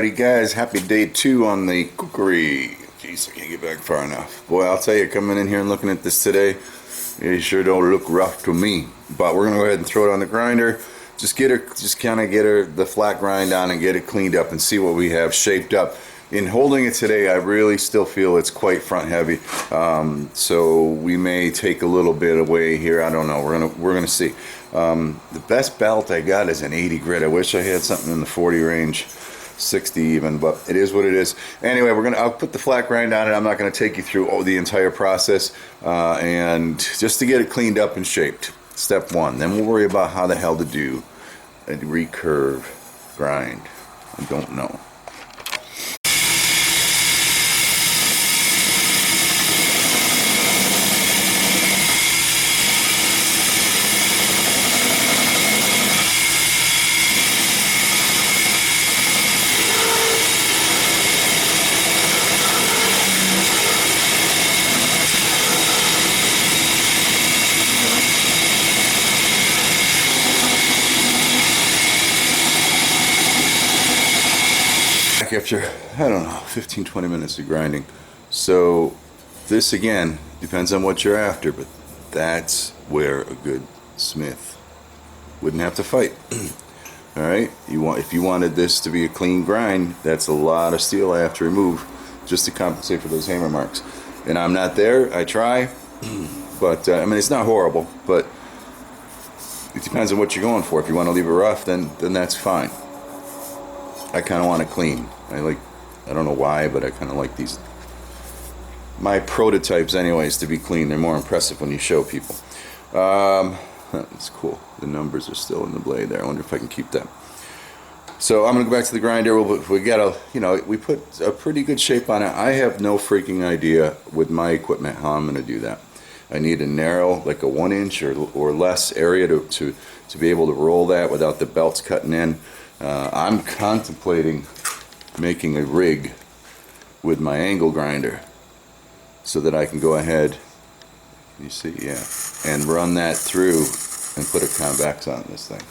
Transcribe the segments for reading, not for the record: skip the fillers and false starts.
Alrighty guys, happy day 2 on the Kukri. Jeez, I can't get back far enough. Boy, I'll tell you, coming in here and looking at this today, it sure don't look rough to me. But we're gonna go ahead and throw it on the grinder. Just kind of get her the flat grind on and get it cleaned up and see what we have shaped up. In holding it today, I really still feel it's quite front heavy. So we may take a little bit away here. I don't know. We're gonna see. The best belt I got is an 80 grit. I wish I had something in the 40 range, 60 even, but it is what it is. Anyway, I'll put the flat grind on it. I'm not gonna take you through the entire process, and just to get it cleaned up and shaped. Step 1. Then we'll worry about how the hell to do a recurve grind. I don't know. After, I don't know, 15-20 minutes of grinding. So this again depends on what you're after, but that's where a good smith wouldn't have to fight. All right, if you wanted this to be a clean grind, that's a lot of steel I have to remove just to compensate for those hammer marks, and I'm not there. I try, but I mean, it's not horrible, but it depends on what you're going for. If you want to leave it rough, then that's fine. I kind of want it clean. I don't know why, but I kind of like my prototypes anyways to be clean. They're more impressive when you show people. That's cool. The numbers are still in the blade there. I wonder if I can keep that. So I'm gonna go back to the grinder. We put a pretty good shape on it. I have no freaking idea with my equipment how I'm gonna do that. I need a narrow, like a 1 inch or less area to be able to roll that without the belts cutting in. I'm contemplating making a rig with my angle grinder so that I can go ahead, you see, yeah, and run that through and put a convex on this thing,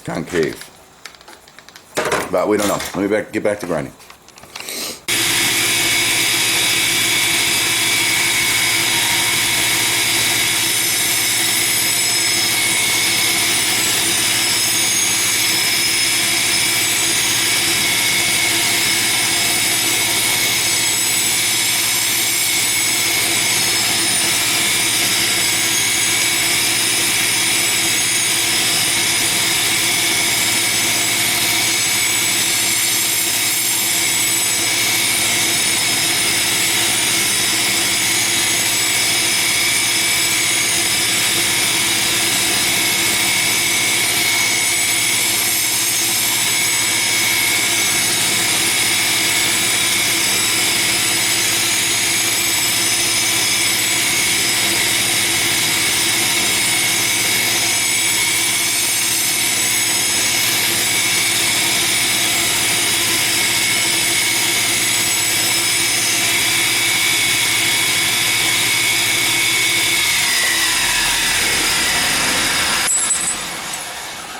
concave. But we don't know. Let me get back to grinding.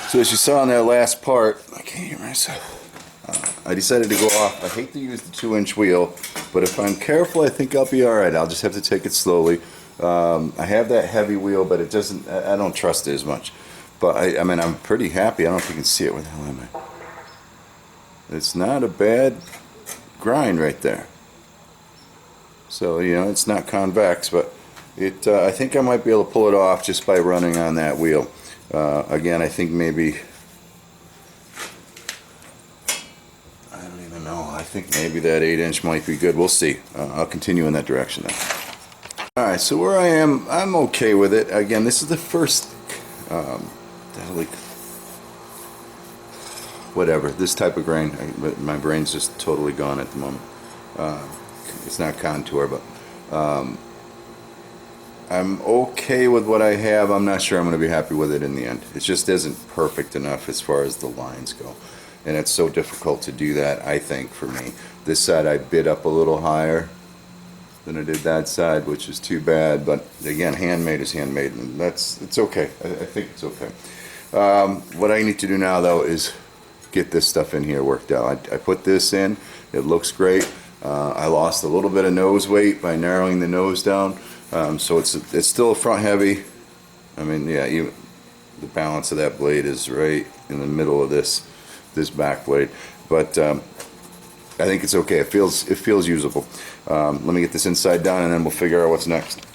So as you saw in that last part, I can't hear myself. I decided to go off. I hate to use the 2-inch wheel, but if I'm careful, I think I'll be all right. I'll just have to take it slowly. I have that heavy wheel, but it doesn't. I don't trust it as much. But I mean, I'm pretty happy. I don't know if you can see it. Where the hell am I? It's not a bad grind right there. So it's not convex, but I think I might be able to pull it off just by running on that wheel. Again, I think maybe, I don't even know, I think maybe that 8-inch might be good. We'll see. I'll continue in that direction then. Alright, so where I am, I'm okay with it. Again, this is the first, whatever, this type of grain. My brain's just totally gone at the moment. It's not contour, but I'm okay with what I have. I'm not sure I'm going to be happy with it in the end. It just isn't perfect enough as far as the lines go. And it's so difficult to do that, I think, for me. This side I bit up a little higher than I did that side, which is too bad. But again, handmade is handmade, and it's okay. I think it's okay. What I need to do now, though, is get this stuff in here worked out. I put this in, it looks great. I lost a little bit of nose weight by narrowing the nose down, so it's still front heavy. I mean, yeah, even the balance of that blade is right in the middle of this back blade, but I think it's okay. It feels usable. Let me get this inside down, and then we'll figure out what's next.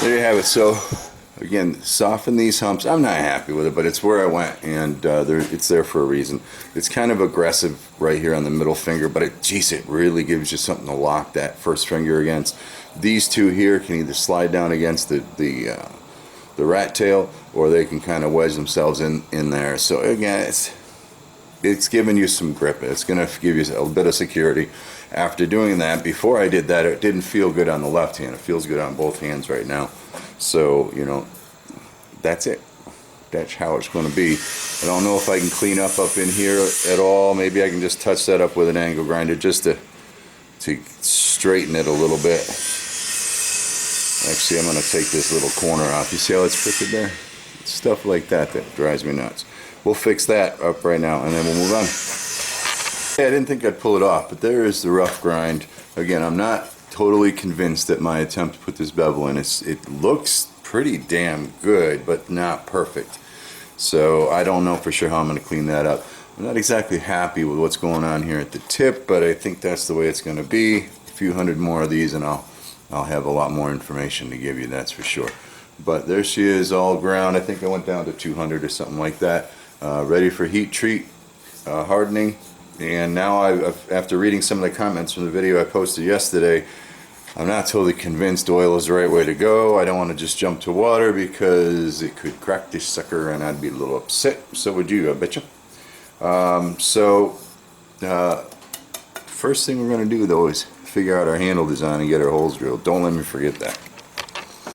There you have it. So again, soften these humps. I'm not happy with it, but it's where I went, and it's there for a reason. It's kind of aggressive right here on the middle finger, but geez, it really gives you something to lock that first finger against. These two here can either slide down against the rat tail, or they can kind of wedge themselves in there. So again, it's giving you some grip. It's going to give you a bit of security. After doing that, before I did that, it didn't feel good on the left hand. It feels good on both hands right now. So, you know, that's it. That's how it's going to be. I don't know if I can clean up in here at all. Maybe I can just touch that up with an angle grinder just to straighten it a little bit. Actually, I'm going to take this little corner off. You see how it's crooked there? It's stuff like that drives me nuts. We'll fix that up right now, and then we'll move on. I didn't think I'd pull it off, but there is the rough grind. Again, I'm not totally convinced that my attempt to put this bevel in, it looks pretty damn good, but not perfect. So I don't know for sure how I'm going to clean that up. I'm not exactly happy with what's going on here at the tip, but I think that's the way it's going to be. A few hundred more of these, and I'll have a lot more information to give you, that's for sure. But there she is, all ground. I think I went down to 200 or something like that. Ready for heat treat, hardening. And now, after reading some of the comments from the video I posted yesterday, I'm not totally convinced oil is the right way to go. I don't want to just jump to water because it could crack this sucker and I'd be a little upset. So would you, I betcha. First thing we're going to do though is figure out our handle design and get our holes drilled. Don't let me forget that.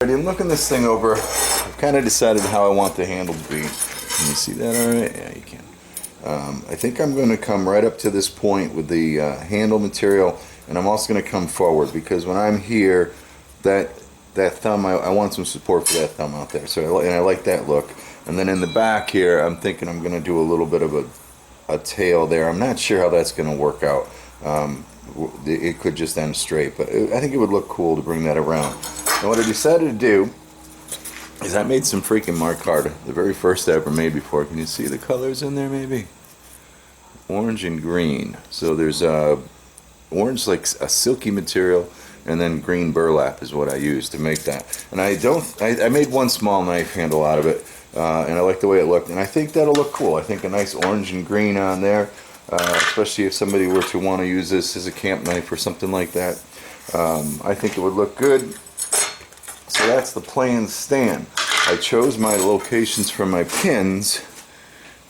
Alright, I'm looking this thing over. I've kind of decided how I want the handle to be. Can you see that alright? Yeah, you can. I think I'm going to come right up to this point with the handle material, and I'm also going to come forward because when I'm here, that thumb, I want some support for that thumb out there. So I like that look. And then in the back here, I'm thinking I'm going to do a little bit of a tail there. I'm not sure how that's going to work out. It could just end straight, but I think it would look cool to bring that around. And what I decided to do is I made some freaking Mark Carter, the very first I ever made before. Can you see the colors in there maybe? Orange and green. So there's orange, like a silky material, and then green burlap is what I use to make that. And I made one small knife handle out of it, and I like the way it looked, and I think that'll look cool. I think a nice orange and green on there, especially if somebody were to want to use this as a camp knife or something like that. I think it would look good. So that's the plan stand. I chose my locations for my pins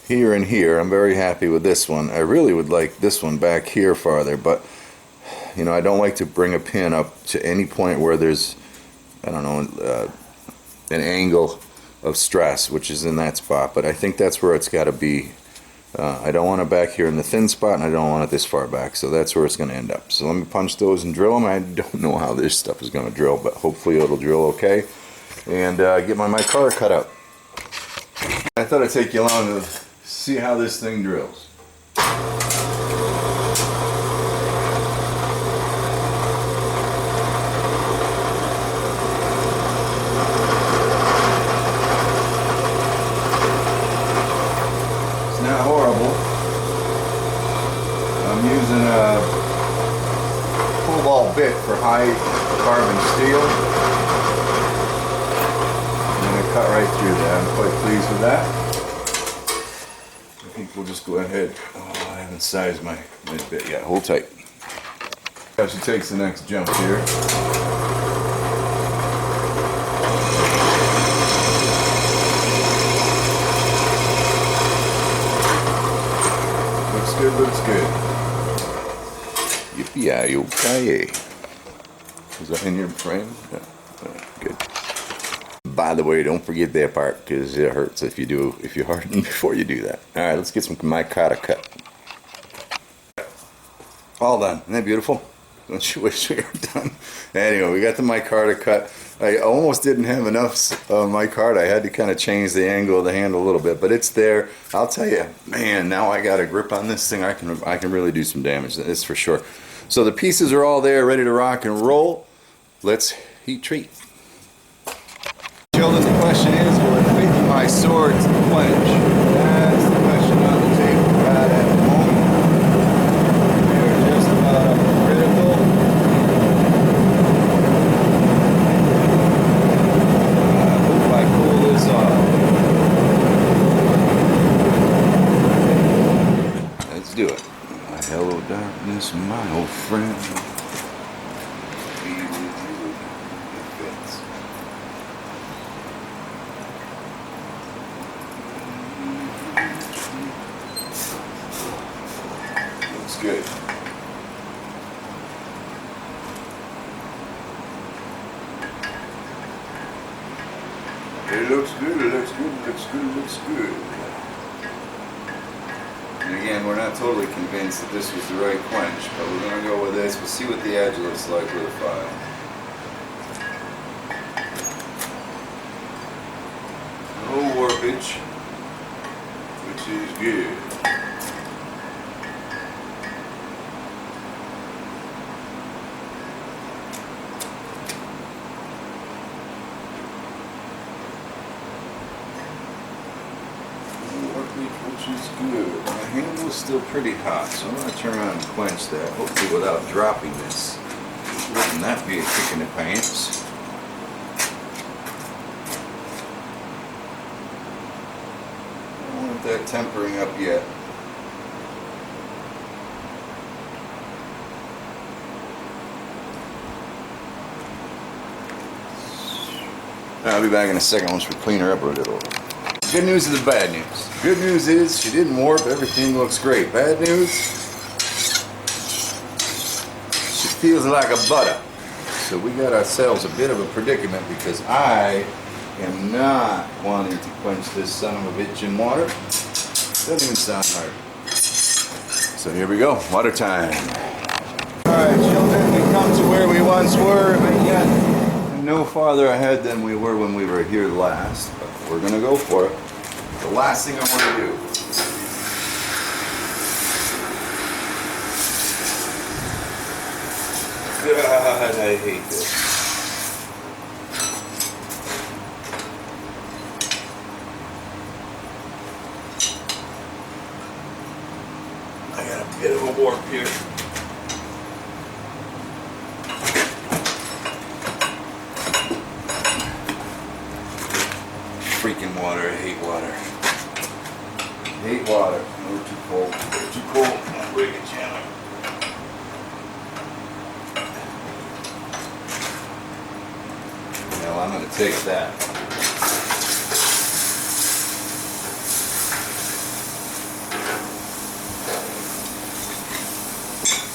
here and here. I'm very happy with this one. I really would like this one back here farther, but you know, I don't like to bring a pin up to any point where there's, I don't know, an angle of stress, which is in that spot, but I think that's where it's got to be. I don't want it back here in the thin spot, and I don't want it this far back, so that's where it's going to end up. So let me punch those and drill them. I don't know how this stuff is going to drill, but hopefully it'll drill okay. And get my micarta cut out. I thought I'd take you along to see how this thing drills. Not horrible. I'm using a cobalt bit for high carbon steel. I'm going to cut right through that. I'm quite pleased with that. I think we'll just go ahead. Oh, I haven't sized my bit yet. Hold tight. As she takes the next jump here. Good, looks good. Yippee-yi-yo-ki-yay. Is that in your frame? Yeah. Good. By the way, don't forget that part because it hurts if you harden before you do that. All right, let's get some micarta cut. All done. Isn't that beautiful? Don't you wish we were done? Anyway, we got the micarta cut. I almost didn't have enough micarta. I had to kind of change the angle of the handle a little bit, but it's there. I'll tell you, man, now I got a grip on this thing. I can really do some damage. That's for sure. So the pieces are all there, ready to rock and roll. Let's heat treat. Children, the question is, will it fit my sword's quench? That's the question on the table right at the moment. We're just about up to critical. Let's do it. Hello, darkness, my old friend. Be with you if it's. Looks good. It looks good, it looks good, it looks good, it looks good. And again, we're not totally convinced that this was the right quench, but we're going to go with this. We'll see what the edge looks like with a file. No warpage, which is good. Which is good. My handle is still pretty hot, so I'm going to turn around and quench that, hopefully without dropping this. Wouldn't that be a kick in the pants? I don't want that tempering up yet. I'll be back in a second once we clean her up a little. Good news is the bad news. Good news is she didn't warp, everything looks great. Bad news, she feels like a butter. So we got ourselves a bit of a predicament because I am not wanting to quench this son of a bitch in water. Doesn't even sound hard. So here we go, water time. Alright children, we come to where we once were, but yet no farther ahead than we were when we were here last. But we're gonna go for it. The last thing I want to do. God, I hate this. I got a bit of a warp here. Freaking water, I hate water. Hate water. We're too cold. We're too cold. I'll break it, Chandler. Well, I'm going to take that.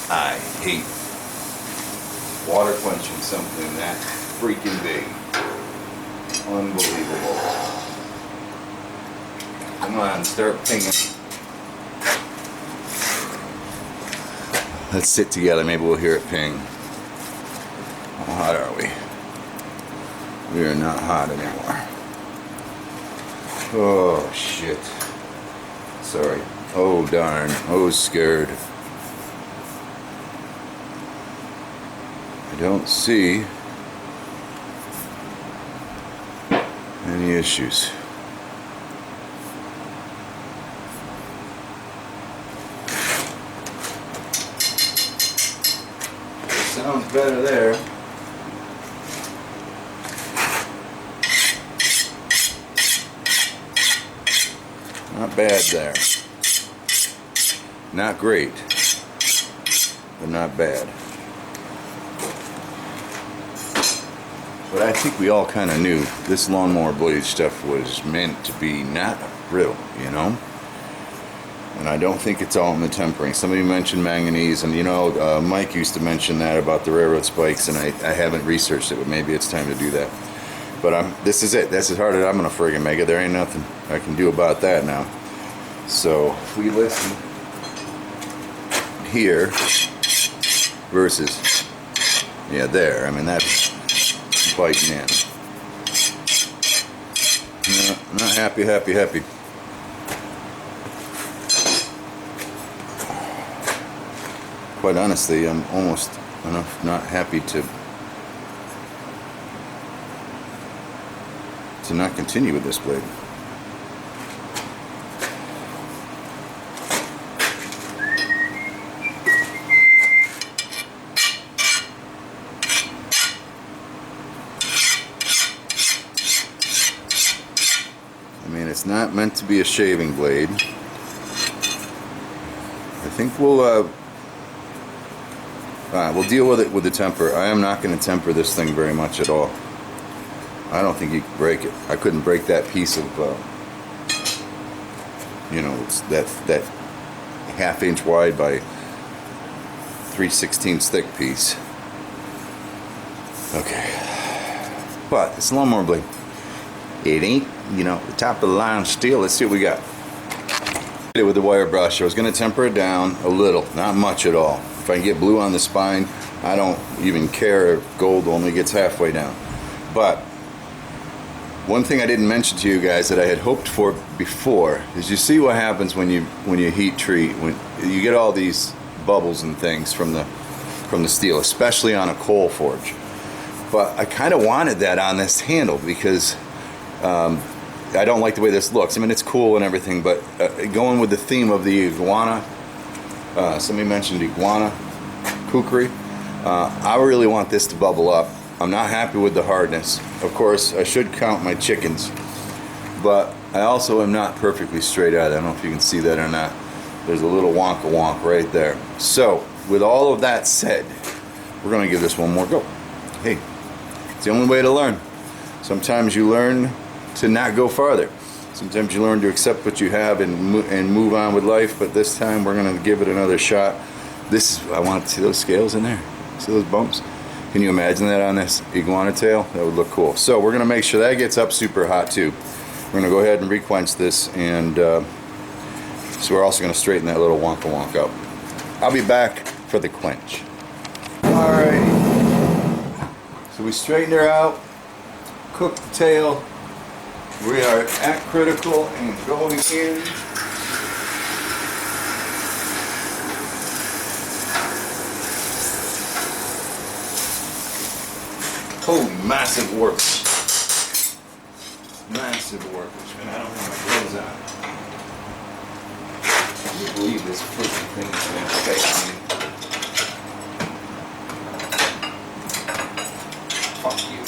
I hate water quenching something that freaking big. Unbelievable. Come on, start pinging. Let's sit together, maybe we'll hear it ping. How hot are we? We are not hot anymore. Oh shit. Sorry. Oh darn. Oh scared. I don't see any issues. Sounds better there. Not bad there. Not great, but not bad. But I think we all kind of knew this lawnmower blade stuff was meant to be not brittle, you know? And I don't think it's all in the tempering. Somebody mentioned manganese, and you know, Mike used to mention that about the railroad spikes, and I haven't researched it, but maybe it's time to do that. But this is it. That's as hard as I'm going to friggin' make it. There ain't nothing I can do about that now. So if we listen here versus, yeah, there. I mean, that's biting in. No, not happy. Quite honestly, I'm almost not happy to not continue with this blade. I mean, it's not meant to be a shaving blade. I think we'll deal with it with the temper. I am not going to temper this thing very much at all. I don't think you can break it. I couldn't break that piece of, you know, it's that ½ inch wide by 3/16 thick piece. Okay, but it's a lawnmower blade. It ain't, you know, the top of the line steel. Let's see what we got. It with the wire brush. I was going to temper it down a little, not much at all. If I can get blue on the spine, I don't even care if gold only gets halfway down. But one thing I didn't mention to you guys that I had hoped for before is you see what happens when you heat treat, when you get all these bubbles and things from the steel, especially on a coal forge. But I kind of wanted that on this handle because I don't like the way this looks. I mean, it's cool and everything, but going with the theme of the iguana, somebody mentioned iguana, Kukri, I really want this to bubble up. I'm not happy with the hardness. Of course, I should count my chickens, but I also am not perfectly straight out. I don't know if you can see that or not. There's a little wonk right there. So, with all of that said, we're going to give this one more go. Hey, it's the only way to learn. Sometimes you learn to not go farther. Sometimes you learn to accept what you have and move on with life, but this time we're going to give it another shot. I want to see those scales in there. See those bumps? Can you imagine that on this iguana tail? That would look cool. So we're going to make sure that gets up super hot too. We're going to go ahead and requench this, and so we're also going to straighten that little wonk out. I'll be back for the quench. Alright. So we straightened her out, cooked the tail. We are at critical and going in. Oh, massive workers. Massive workers. And I don't have my gloves on. Can you believe this freaking thing is going to take me? Fuck you.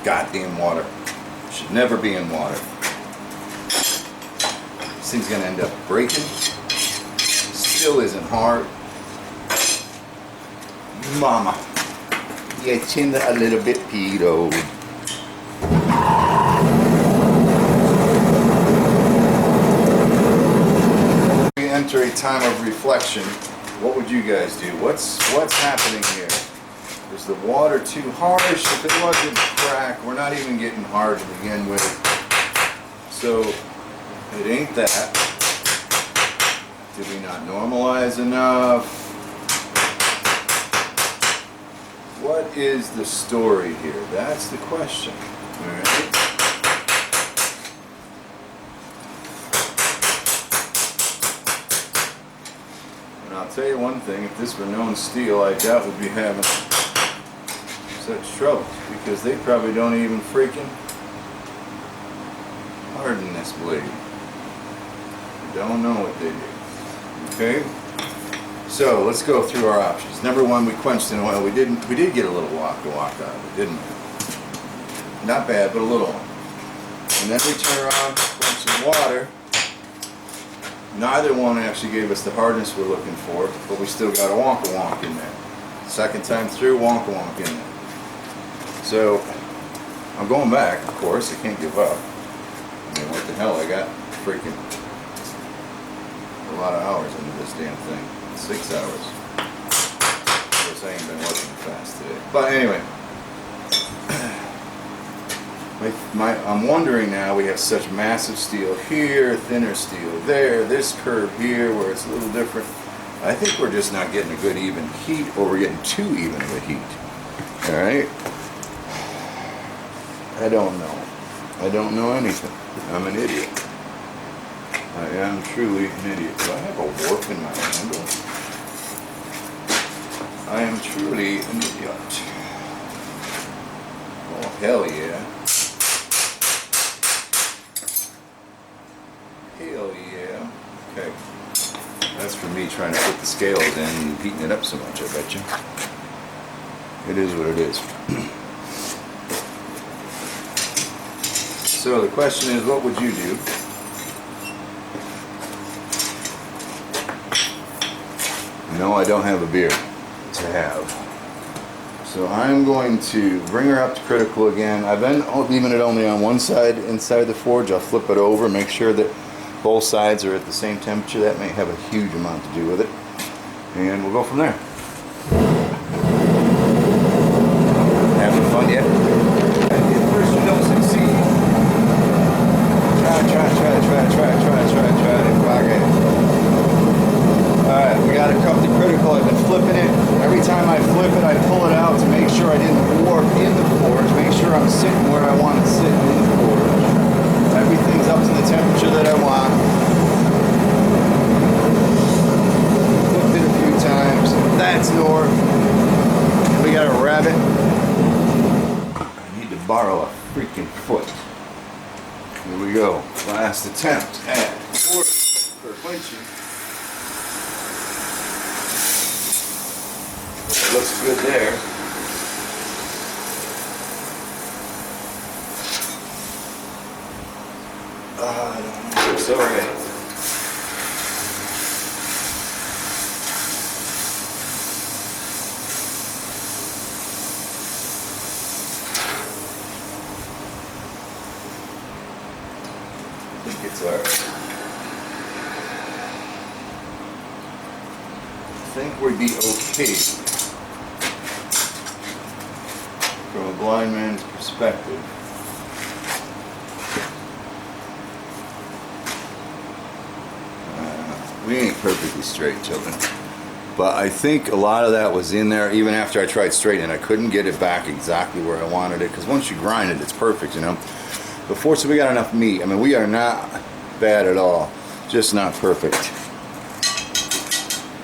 Goddamn water. Should never be in water. This thing's gonna end up breaking. Still isn't hard. Mama, you tend a little bit pedo. We enter a time of reflection, what would you guys do? What's happening here? Is the water too harsh? If it wasn't crack, we're not even getting hard to begin with. So it ain't that. Did we not normalize enough? What is the story here? That's the question. All right. And I'll tell you one thing, if this were known steel, I doubt we'd be having such trouble, because they probably don't even freaking harden this blade. Don't know what they do. Okay, so let's go through our options. Number one, we quenched in oil. We did get a little walk out of it, didn't we? Not bad, but a little one. And then we turn around, quench in water. Neither one actually gave us the hardness we're looking for, but we still got a wonk in there. Second time through, wonk in there. So I'm going back, of course. I can't give up. I mean, what the hell? I got freaking a lot of hours into this damn thing. 6 hours. Of course, I ain't been working fast today. But anyway, I'm wondering now, we have such massive steel here, thinner steel there, this curve here where it's a little different. I think we're just not getting a good even heat, or we're getting too even of a heat. Alright? I don't know. I don't know anything. I'm an idiot. I am truly an idiot. Do I have a warp in my handle? I am truly an idiot. Oh, hell yeah. Hell yeah. Okay. That's for me trying to put the scales in and heating it up so much, I bet you. It is what it is. So the question is, what would you do? No, I don't have a beer to have. So I'm going to bring her up to critical again. I've been leaving it only on one side inside the forge. I'll flip it over, make sure that both sides are at the same temperature. That may have a huge amount to do with it. And we'll go from there. Having fun yet? At first you don't succeed. Try. Okay. Alright, we got it up to critical. I've been flipping it. Every time I flip it, I pull it out to make sure I didn't warp in the forge. Make sure I'm sitting where I want to sit in the forge. Everything's up to the temperature that I want. Flipped it a few times. That's north. We got a rabbit. I need to borrow a freaking foot. Here we go. Last attempt at forge for quenching. Looks good there. I don't know. It's alright. I think it's alright. I think we'd be okay. From a blind man's perspective. We ain't perfectly straight, children. But I think a lot of that was in there. Even after I tried straightening, I couldn't get it back exactly where I wanted it. Because once you grind it, it's perfect, you know. But fortunately, we got enough meat. I mean, we are not bad at all. Just not perfect.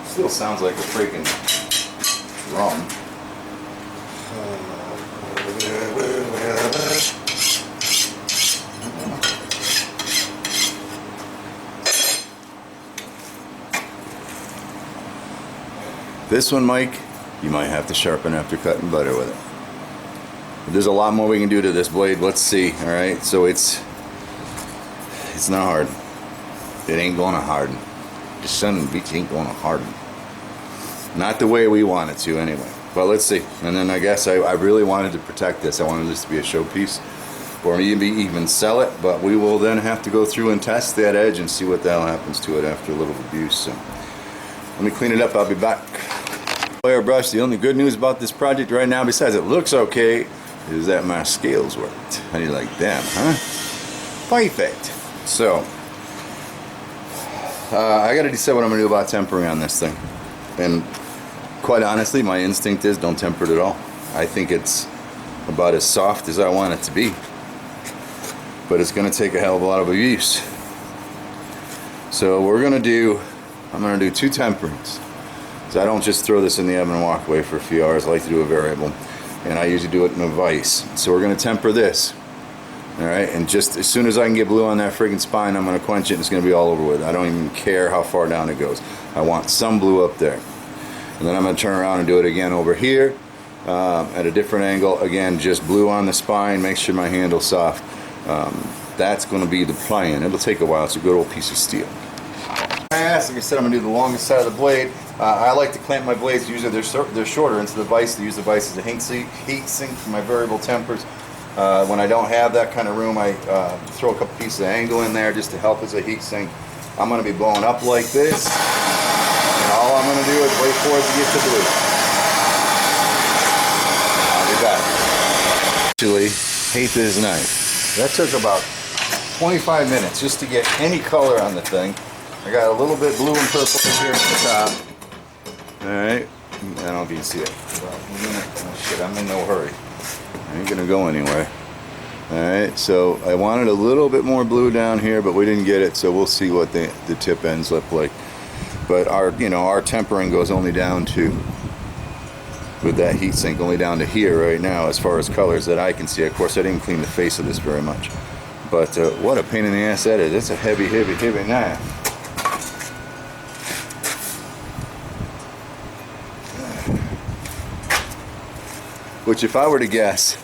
Still sounds like a freaking drum. This one, Mike, you might have to sharpen after cutting butter with it. But there's a lot more we can do to this blade. Let's see. All right, so it's not hard. It ain't going to harden. The son of a bitch ain't going to harden. Not the way we want it to, anyway. But let's see. And then I guess I really wanted to protect this. I wanted this to be a showpiece. or maybe even sell it, but we will then have to go through and test that edge and see what the hell happens to it after a little abuse. So let me clean it up, I'll be back. Airbrush, the only good news about this project right now, besides it looks okay, is that my scales worked. How do you like them, huh? Perfect. So I gotta decide what I'm gonna do about tempering on this thing. And quite honestly, my instinct is don't temper it at all. I think it's about as soft as I want it to be, but it's gonna take a hell of a lot of abuse. So I'm gonna do 2 temperings. So I don't just throw this in the oven and walk away for a few hours. I like to do a variable, and I usually do it in a vise. So we're gonna temper this, all right? And just as soon as I can get blue on that friggin' spine, I'm gonna quench it and it's gonna be all over with. I don't even care how far down it goes. I want some blue up there. And then I'm gonna turn around and do it again over here at a different angle. Again, just blue on the spine, make sure my handle's soft. That's gonna be the plan. It'll take a while, it's a good old piece of steel. Like I said, I'm gonna do the longest side of the blade. I like to clamp my blades, usually they're shorter into the vise. To use the vise as a heat sink for my variable tempers. When I don't have that kind of room, I throw a couple pieces of angle in there just to help as a heat sink. I'm gonna be blowing up like this, and all I'm gonna do is wait for it to get to blue. I'll be back. Actually, hate this knife. That took about 25 minutes just to get any color on the thing. I got a little bit blue and purple here at the top. Alright, I don't know if you can see it. Oh shit, I'm in no hurry. I ain't gonna go anywhere. Alright, so I wanted a little bit more blue down here, but we didn't get it, so we'll see what the tip ends look like. But our tempering goes only down to, with that heat sink, only down to here right now as far as colors that I can see. Of course, I didn't clean the face of this very much. But what a pain in the ass that is. It's a heavy, heavy, heavy knife. Which, if I were to guess,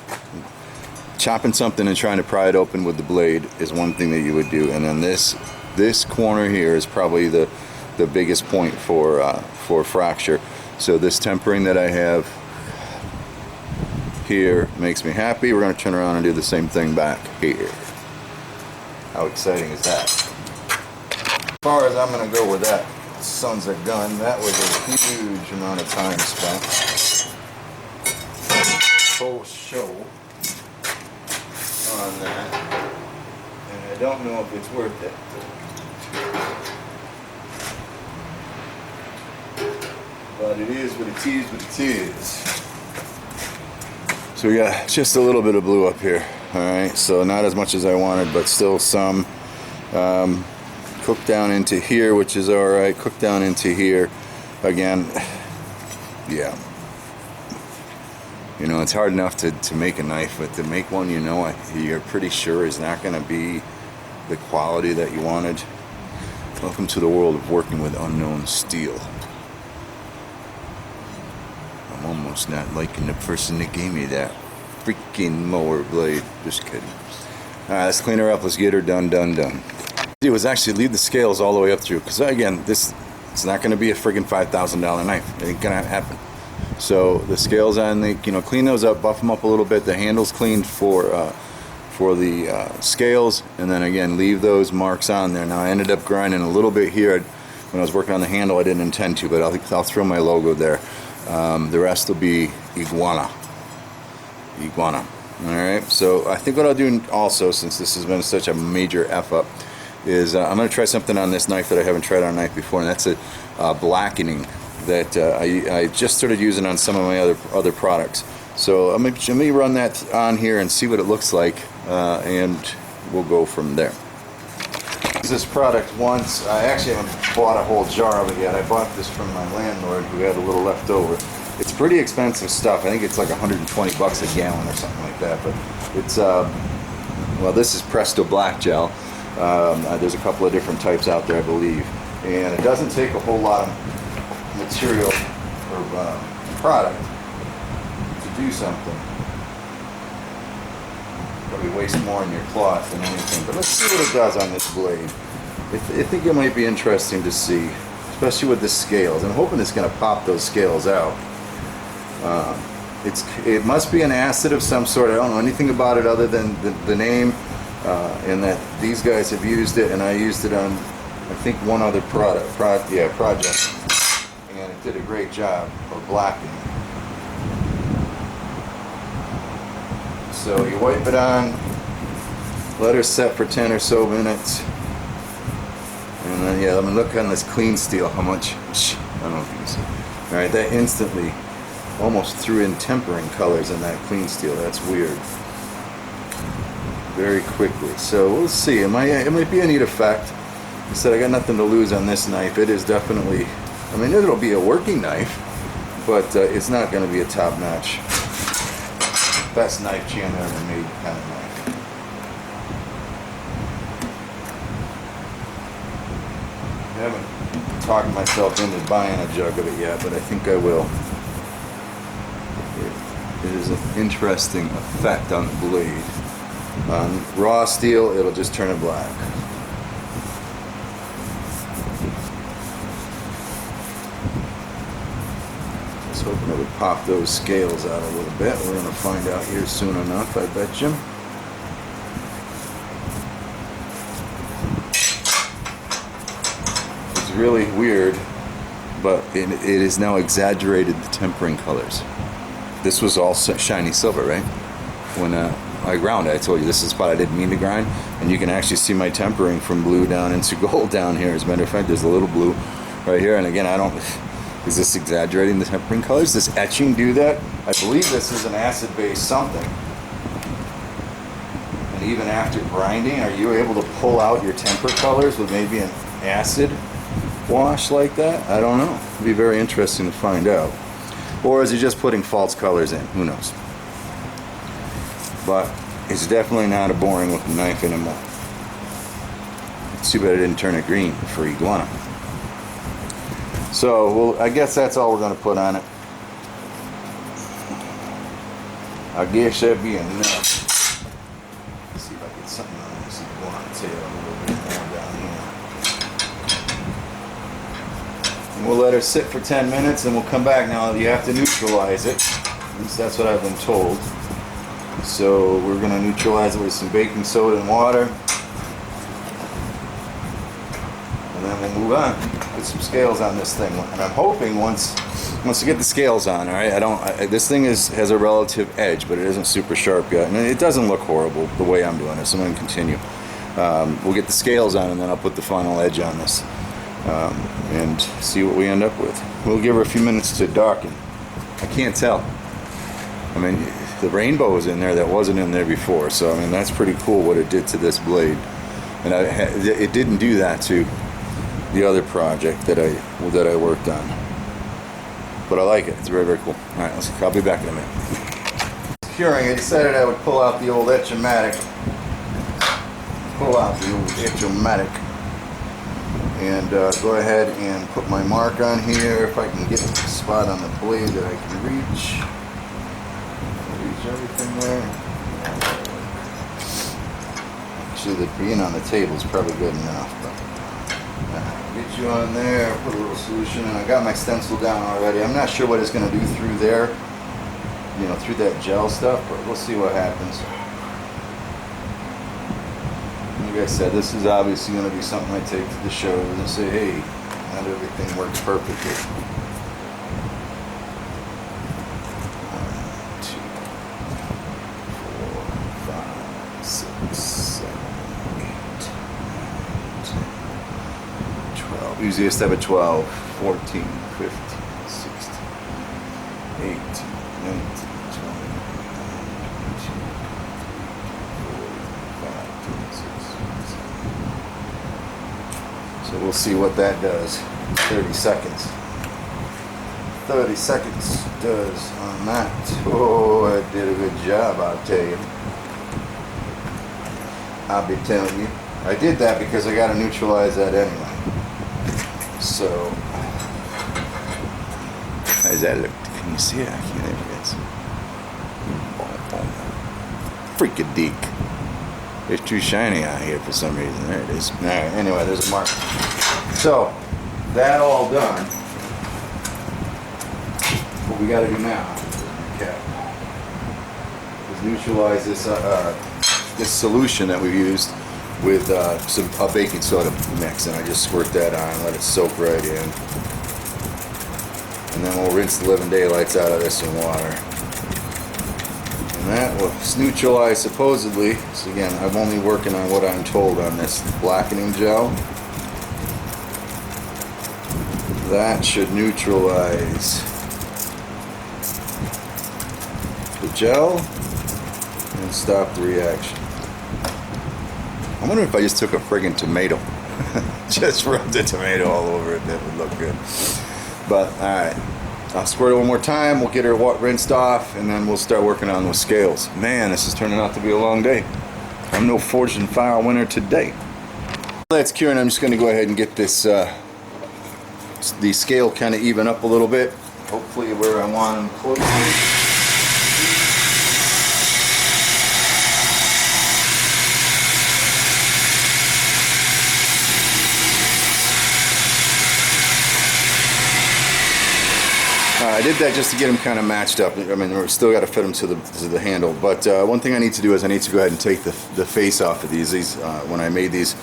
chopping something and trying to pry it open with the blade is one thing that you would do, and then this corner here is probably the biggest point for fracture. So this tempering that I have here makes me happy. We're going to turn around and do the same thing back here. How exciting is that? As far as I'm going to go with that son's a gun, that was a huge amount of time spent. Whole show on that, and I don't know if it's worth it. But it is what it is, what it is. So we got just a little bit of blue up here. Alright, so not as much as I wanted, but still some. Cooked down into here, which is alright. Cooked down into here. Again, yeah. You know, it's hard enough to make a knife, but to make one, you're pretty sure is not going to be the quality that you wanted. Welcome to the world of working with unknown steel. I'm almost not liking the person that gave me that freaking mower blade. Just kidding. Alright, let's clean her up. Let's get her done. It was actually leave the scales all the way up through, because again, it's not going to be a friggin' $5,000 knife. It ain't going to happen. So the scales on the, clean those up, buff them up a little bit. The handle's cleaned for the scales, and then again leave those marks on there. Now I ended up grinding a little bit here when I was working on the handle. I didn't intend to, but I'll throw my logo there. The rest will be iguana. All right. So I think what I'll do also, since this has been such a major F up, is I'm going to try something on this knife that I haven't tried on a knife before, and that's a blackening that I just started using on some of my other products. So let me run that on here and see what it looks like, and we'll go from there. This product once, I actually haven't bought a whole jar of it yet. I bought this from my landlord who had a little left over. It's pretty expensive stuff. I think it's like 120 bucks a gallon or something like that. But it's well, this is Presto Black Gel. There's a couple of different types out there, I believe, and it doesn't take a whole lot of material or product to do something. Probably waste more in your cloth than anything, but let's see what it does on this blade. I think it might be interesting to see, especially with the scales. I'm hoping it's going to pop those scales out. it must be an acid of some sort. I don't know anything about it other than the name, and that these guys have used it, and I used it on, I think, one other project, and it did a great job of blackening. So you wipe it on, let her set for 10 or so minutes, and then yeah, let me look on this clean steel how much. I don't know if you can see. All right, that instantly almost threw in tempering colors in that clean steel. That's weird. Very quickly. So we'll see. It might be a neat effect. I said I got nothing to lose on this knife. It is definitely, I mean, it'll be a working knife, but it's not going to be a top-notch, best knife Chandler ever made kind of knife. I haven't talked myself into buying a jug of it yet, but I think I will. It is an interesting effect on the blade. On raw steel, it'll just turn it black. Just hoping it would pop those scales out a little bit. We're going to find out here soon enough, I bet you. It's really weird, but it is now exaggerated the tempering colors. This was all shiny silver, right? When I ground it, I told you this is the spot I didn't mean to grind, and you can actually see my tempering from blue down into gold down here. As a matter of fact, there's a little blue right here, and again, I don't, is this exaggerating the tempering colors? Does etching do that? I believe this is an acid-based something. And even after grinding, are you able to pull out your temper colors with maybe an acid wash like that? I don't know. It'd be very interesting to find out. Or is he just putting false colors in? Who knows? But it's definitely not a boring looking knife anymore. It's too bad I didn't turn it green for iguana. So, well, I guess that's all we're going to put on it. I guess that'd be enough. Let's see if I get something on this iguana tail a little bit more down here. And we'll let her sit for 10 minutes and we'll come back. Now you have to neutralize it. At least that's what I've been told. So we're going to neutralize it with some baking soda and water. And then we'll move on. Put some scales on this thing. And I'm hoping once I get the scales on, all right, this thing has a relative edge, but it isn't super sharp yet. And it doesn't look horrible the way I'm doing it, so I'm going to continue. We'll get the scales on and then I'll put the final edge on this. And see what we end up with. We'll give her a few minutes to darken. I can't tell. I mean, the rainbow is in there that wasn't in there before, so I mean that's pretty cool what it did to this blade. And it didn't do that to the other project that I worked on. But I like it. It's very, very cool. All right, I'll be back in a minute. Curing, I decided I would pull out the old Etch-O-Matic. And go ahead and put my mark on here if I can get a spot on the blade that I can reach. Everything there. Actually, the being on the table is probably good enough. But get you on there, put a little solution in. I got my stencil down already. I'm not sure what it's going to do through there, you know, through that gel stuff, but we'll see what happens. Like I said, this is obviously going to be something I take to the shows and say, hey, not everything works perfectly. 12. Usually I used to have a 12, 14, 15, 16, 18, 19, 20, 22, 24, 25, 26, 27. So we'll see what that does. 30 seconds. 30 seconds does on that. Oh, I did a good job, I'll tell you. I'll be telling you. I did that because I got to neutralize that anyway. So, how does that look? Can you see it? I can't even guess. Freakadeek. It's too shiny out here for some reason. There it is. All right, anyway, there's a mark. So, that all done. What we got to do now cap. Just neutralize this this solution that we used with a baking soda mix, and I just squirt that on, let it soak right in, and then we'll rinse the living daylights out of this in water. And that will neutralize supposedly. So again, I'm only working on what I'm told on this blackening gel. That should neutralize the gel and stop the reaction. I wonder if I just took a friggin' tomato, just rubbed the tomato all over it, that would look good. But alright, I'll squirt it one more time, we'll get her rinsed off, and then we'll start working on those scales. Man, this is turning out to be a long day. I'm no forged and fire winner today. That's curing. I'm just going to go ahead and get this the scale kind of even up a little bit, hopefully where I want them closely. I did that just to get them kind of matched up. I mean, we're still got to fit them to the handle. But one thing I need to do is I need to go ahead and take the face off of these. When I made these,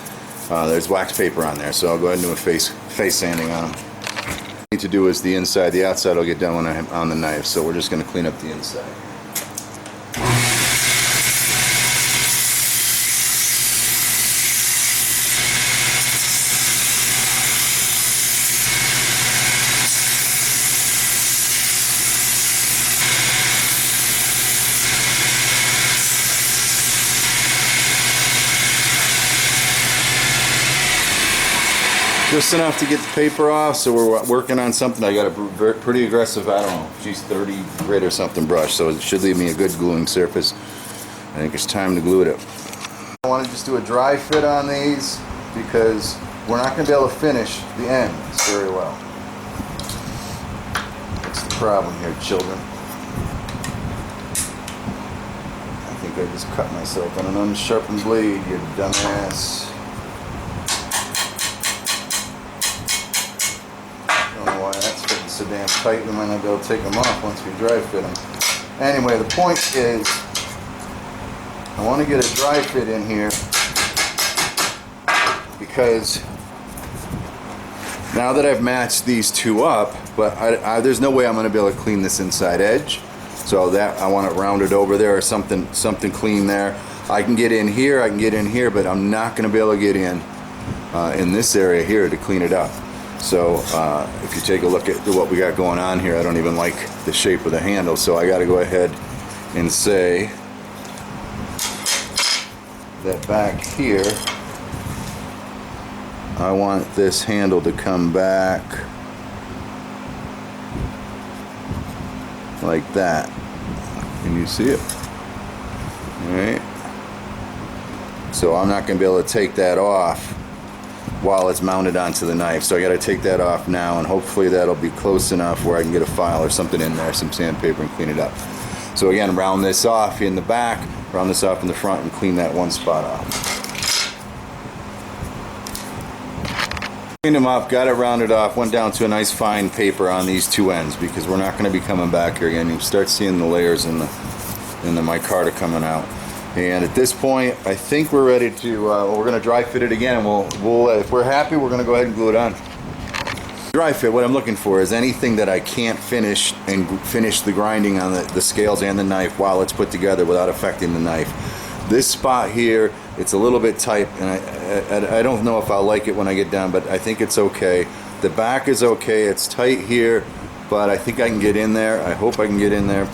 there's wax paper on there, so I'll go ahead and do a face sanding on them. What I need to do is the inside. The outside will get done when I'm on the knife. So we're just going to clean up the inside. Just enough to get the paper off, so we're working on something. I got a pretty aggressive, I don't know, geez, 30 grit or something brush, so it should leave me a good gluing surface. I think it's time to glue it up. I want to just do a dry fit on these because we're not going to be able to finish the ends very well. That's the problem here, children. I think I just cut myself on an unsharpened blade, you dumbass. So damn tight, we might not be able to take them off once we dry fit them. Anyway, the point is, I want to get a dry fit in here because now that I've matched these two up, but there's no way I'm going to be able to clean this inside edge. So that I want it rounded over there or something clean there. I can get in here, but I'm not going to be able to get in this area here to clean it up. So if you take a look at what we got going on here, I don't even like the shape of the handle, so I got to go ahead and say that back here I want this handle to come back like that. Can you see it? Alright. So I'm not going to be able to take that off while it's mounted onto the knife, so I got to take that off now, and hopefully that'll be close enough where I can get a file or something in there, some sandpaper, and clean it up. So again, round this off in the back, round this off in the front, and clean that one spot off. Cleaned them up, got it rounded off, went down to a nice fine paper on these two ends because we're not going to be coming back here again. You start seeing the layers in the micarta coming out. And at this point, I think we're ready to, we're going to dry fit it again, and we'll if we're happy, we're going to go ahead and glue it on. Dry fit, what I'm looking for is anything that I can't finish and finish the grinding on the scales and the knife while it's put together without affecting the knife. This spot here, it's a little bit tight, and I don't know if I'll like it when I get down, but I think it's okay. The back is okay, it's tight here, but I think I can get in there. I hope I can get in there.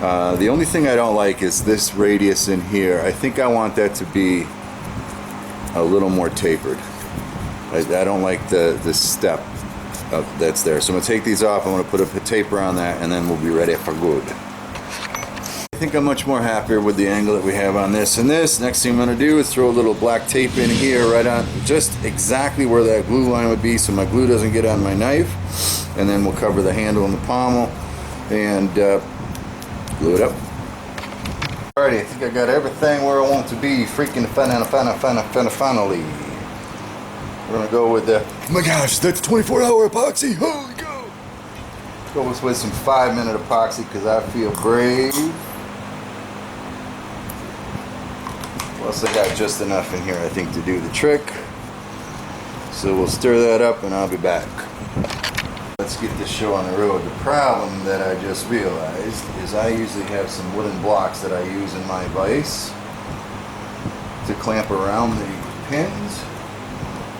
The only thing I don't like is this radius in here. I think I want that to be a little more tapered. I don't like the step that's there. So I'm going to take these off. I'm going to put a taper on that, and then we'll be ready for good. I think I'm much more happier with the angle that we have on this and this. Next thing I'm going to do is throw a little black tape in here right on just exactly where that glue line would be so my glue doesn't get on my knife. And then we'll cover the handle and the pommel and glue it up. Alrighty, I think I got everything where I want it to be. Freaking finally. We're gonna go with the, oh my gosh, that's 24-hour epoxy. Holy cow! Go with some 5-minute epoxy because I feel brave. Plus I got just enough in here I think to do the trick. So we'll stir that up and I'll be back. Let's get this show on the road. The problem that I just realized is I usually have some wooden blocks that I use in my vise to clamp around the pins.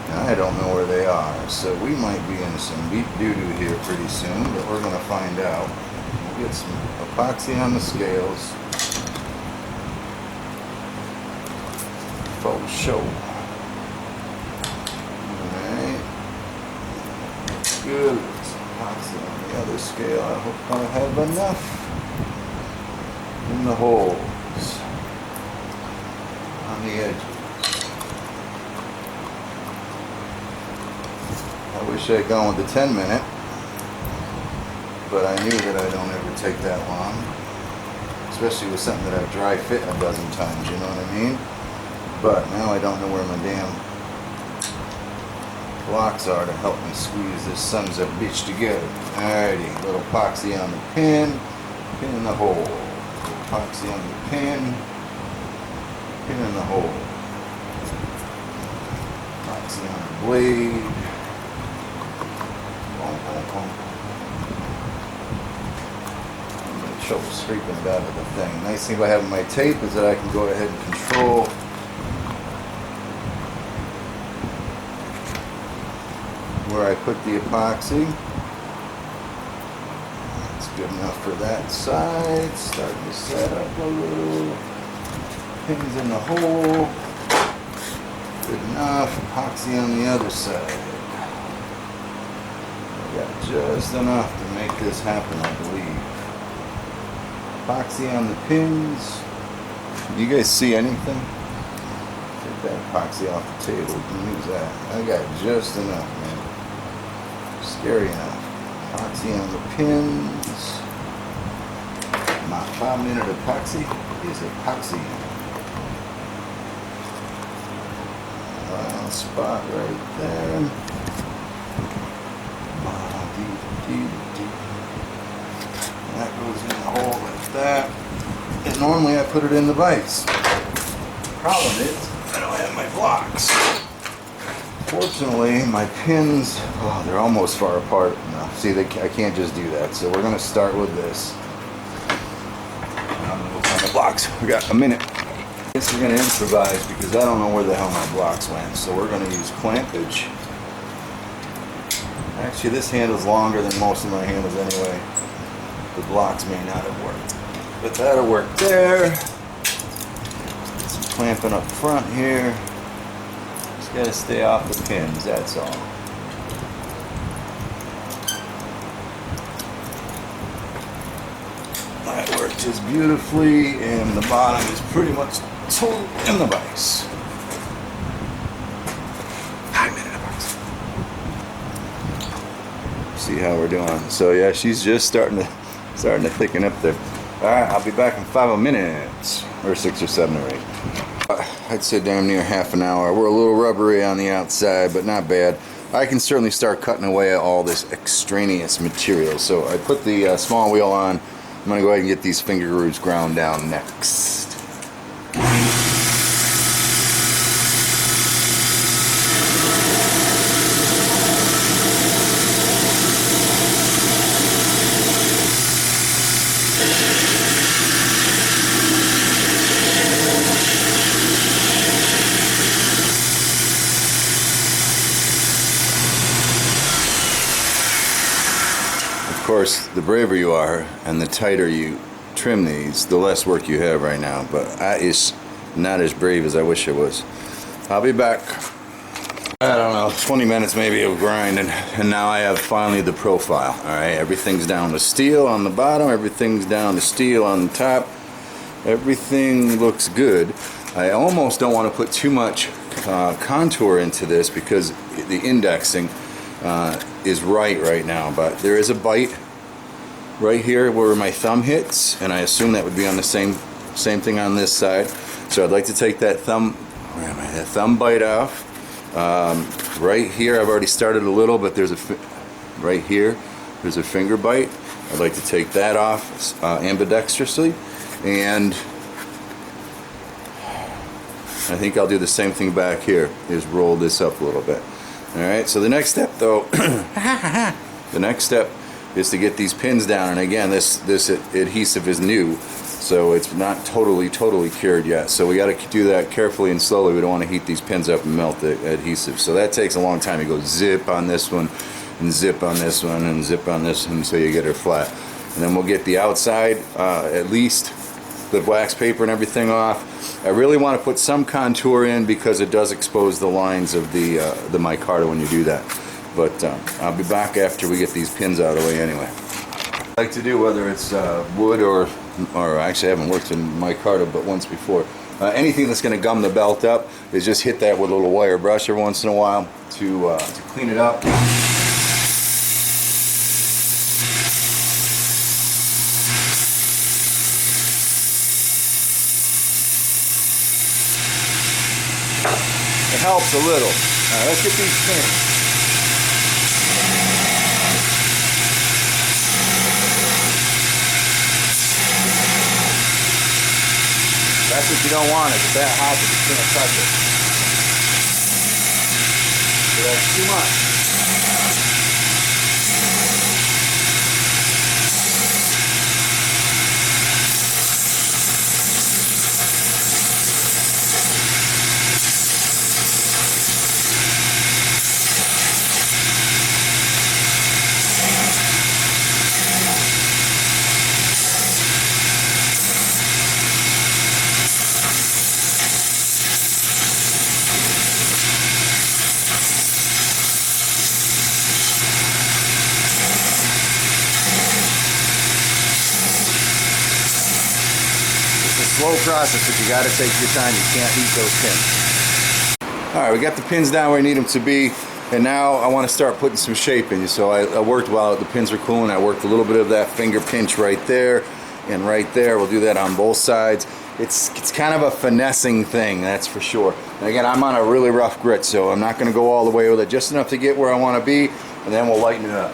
And I don't know where they are, so we might be in some deep doo-doo here pretty soon, but we're going to find out. We'll get some epoxy on the scales. Full show. Alright. Good. Epoxy on the other scale. I hope I have enough in the holes on the edges. I wish I had gone with the 10-minute, but I knew that I don't ever take that long, especially with something that I've dry fit a dozen times, you know what I mean? But now I don't know where my damn blocks are to help me squeeze this sons of a bitch together. Alrighty, little epoxy on the pin, pin in the hole. Little epoxy on the pin, pin in the hole. Epoxy on the blade. I'm going to choke scraping it out of the thing. Nice thing about having my tape is that I can go ahead and control where I put the epoxy. That's good enough for that side. Starting to set up a little. Pins in the hole. Good enough. Epoxy on the other side. Got just enough to make this happen, I believe. Epoxy on the pins. Do you guys see anything? Take that epoxy off the table. You can use that. I got just enough, man. Scary enough. Epoxy on the pins. My 5-minute epoxy is epoxy. Final spot right there. That goes in the hole like that. And normally I put it in the vise. Problem is, I don't have my blocks. Fortunately, my pins, oh, they're almost far apart now. See, I can't just do that. So we're going to start with this. I'm going to go find the blocks. We got a minute. I guess we're going to improvise because I don't know where the hell my blocks went. So we're going to use clampage. Actually, this handle's longer than most of my handles anyway. The blocks may not have worked. But that'll work there. Some clamping up front here. Just gotta stay off the pins, that's all. That worked just beautifully, and the bottom is pretty much totally in the vise. 5-minute epoxy. See how we're doing. So yeah, she's just starting to thicken up there. Alright, I'll be back in 5 minutes. Or 6 or 7 or 8. I'd say damn near half an hour. We're a little rubbery on the outside, but not bad. I can certainly start cutting away at all this extraneous material. So I put the small wheel on. I'm going to go ahead and get these finger grooves ground down next. Of course, the braver you are and the tighter you trim these, the less work you have right now, but I is not as brave as I wish I was. I'll be back. I don't know, 20 minutes maybe of grinding, and now I have finally the profile. Alright, everything's down to steel on the bottom, everything's down to steel on the top. Everything looks good. I almost don't want to put too much contour into this because the indexing is right now, but there is a bite right here where my thumb hits, and I assume that would be on the same thing on this side. So I'd like to take that thumb bite off. Right here I've already started a little, but there's right here there's a finger bite, I'd like to take that off ambidextrously, and I think I'll do the same thing back here, is roll this up a little bit. Alright, so the next step though, the next step is to get these pins down, and again, this adhesive is new, so it's not totally cured yet, so we got to do that carefully and slowly. We don't want to heat these pins up and melt the adhesive, so that takes a long time. You go zip on this one, and zip on this one, and zip on this one, so you get her flat. And then we'll get the outside, at least the wax paper and everything off. I really want to put some contour in because it does expose the lines of the micarta when you do that. But I'll be back after we get these pins out of the way anyway. I like to do, whether it's wood or actually I haven't worked in micarta but once before. Anything that's going to gum the belt up is just hit that with a little wire brush every once in a while to clean it up. It helps a little. Alright, let's get these pins. That's what you don't want. It's that hot that you can't touch it. So that's too much. Slow process, but you got to take your time. You can't heat those pins. Alright, we got the pins down where I need them to be, and now I want to start putting some shape in. So I worked while the pins were cooling. I worked a little bit of that finger pinch right there and right there. We'll do that on both sides. It's kind of a finessing thing, that's for sure. And again, I'm on a really rough grit, so I'm not going to go all the way with it, just enough to get where I want to be, and then we'll lighten it up.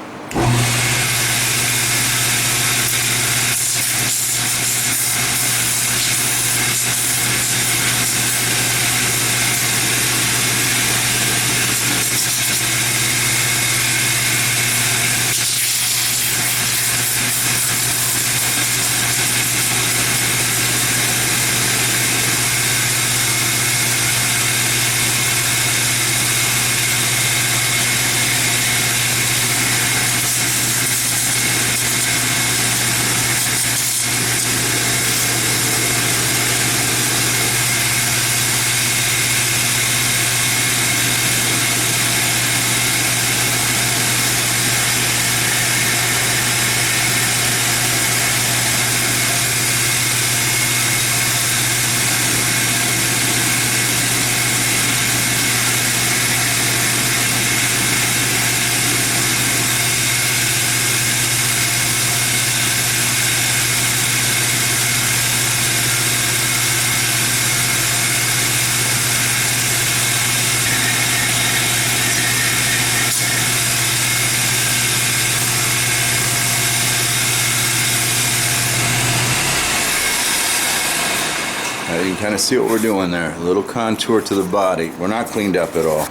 You can kind of see what we're doing there. A little contour to the body. We're not cleaned up at all.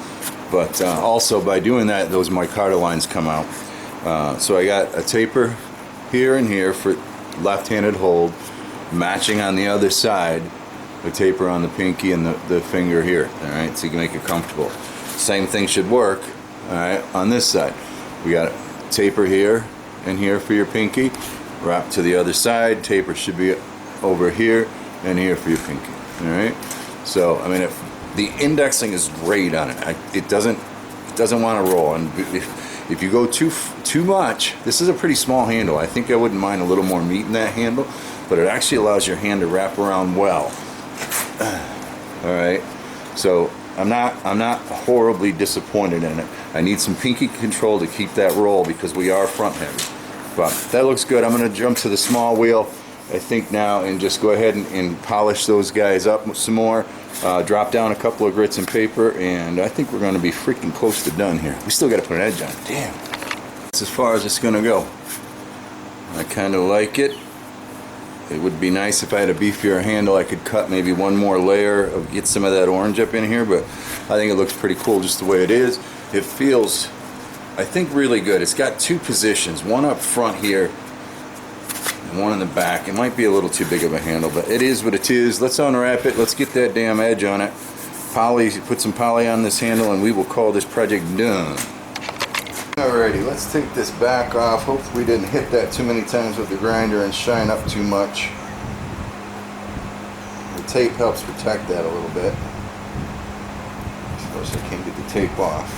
But also by doing that, those micarta lines come out. So I got a taper here and here for left-handed hold, matching on the other side, a taper on the pinky and the finger here. Alright, so you can make it comfortable. Same thing should work, alright, on this side. We got a taper here and here for your pinky. Wrap to the other side. Taper should be over here and here for your pinky. Alright, so I mean, if the indexing is great on it, it doesn't want to roll, and if you go too much, this is a pretty small handle. I think I wouldn't mind a little more meat in that handle, but it actually allows your hand to wrap around well. Alright, so I'm not horribly disappointed in it. I need some pinky control to keep that roll because we are front heavy. But that looks good. I'm going to jump to the small wheel, I think now, and just go ahead and polish those guys up some more. Drop down a couple of grits and paper, and I think we're going to be freaking close to done here. We still got to put an edge on. Damn. That's as far as it's going to go. I kind of like it. It would be nice if I had a beefier handle. I could cut maybe one more layer of get some of that orange up in here, but I think it looks pretty cool just the way it is. It feels, I think, really good. It's got two positions, one up front here and one in the back. It might be a little too big of a handle, but it is what it is. Let's unwrap it. Let's get that damn edge on it. Poly, put some poly on this handle, and we will call this project done. Alrighty, let's take this back off. Hopefully we didn't hit that too many times with the grinder and shine up too much. The tape helps protect that a little bit. Of course, I can't get the tape off.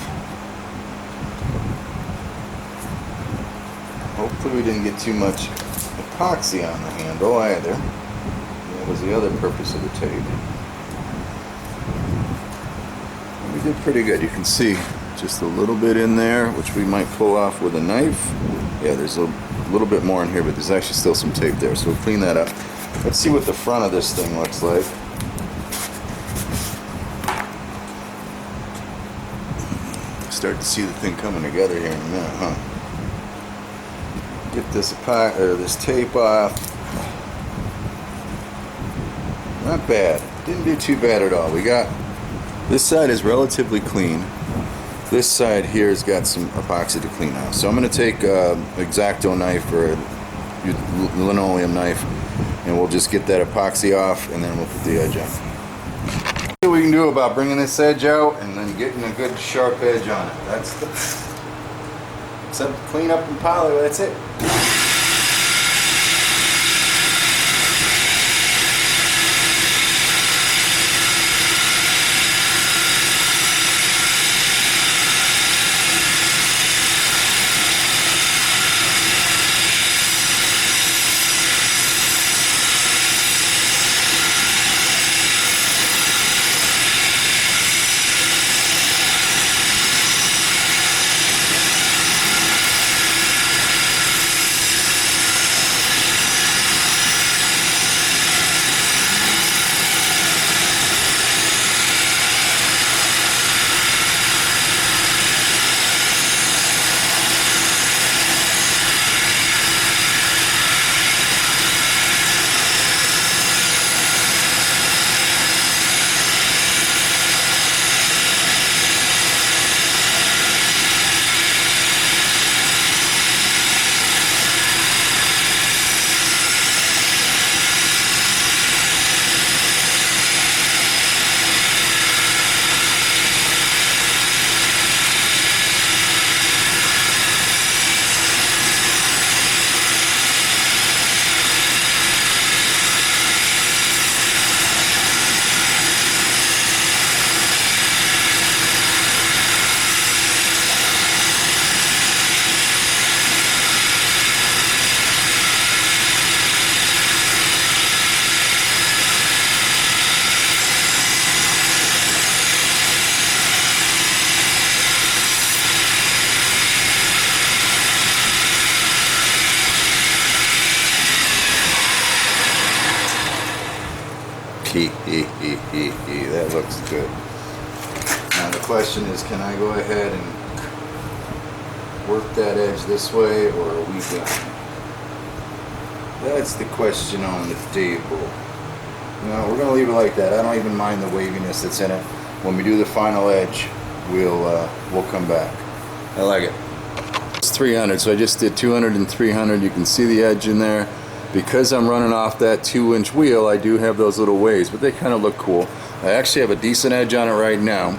Hopefully we didn't get too much epoxy on the handle either. That was the other purpose of the tape. And we did pretty good. You can see just a little bit in there, which we might pull off with a knife. Yeah, there's a little bit more in here, but there's actually still some tape there, so we'll clean that up. Let's see what the front of this thing looks like. Start to see the thing coming together here in a minute, huh? Get this tape off. Not bad. Didn't do too bad at all. We got this side is relatively clean. This side here has got some epoxy to clean out. So I'm going to take an X-Acto knife or a linoleum knife, and we'll just get that epoxy off, and then we'll put the edge on. What we can do about bringing this edge out and then getting a good sharp edge on it. That's the, except clean up and poly, that's it. That looks good. Now the question is, can I go ahead and work that edge this way, or are we done? That's the question on the table. No, we're gonna leave it like that. I don't even mind the waviness that's in it. When we do the final edge, we'll come back. I like it. It's 300, so I just did 200 and 300. You can see the edge in there. Because I'm running off that 2-inch wheel, I do have those little waves, but they kind of look cool. I actually have a decent edge on it right now.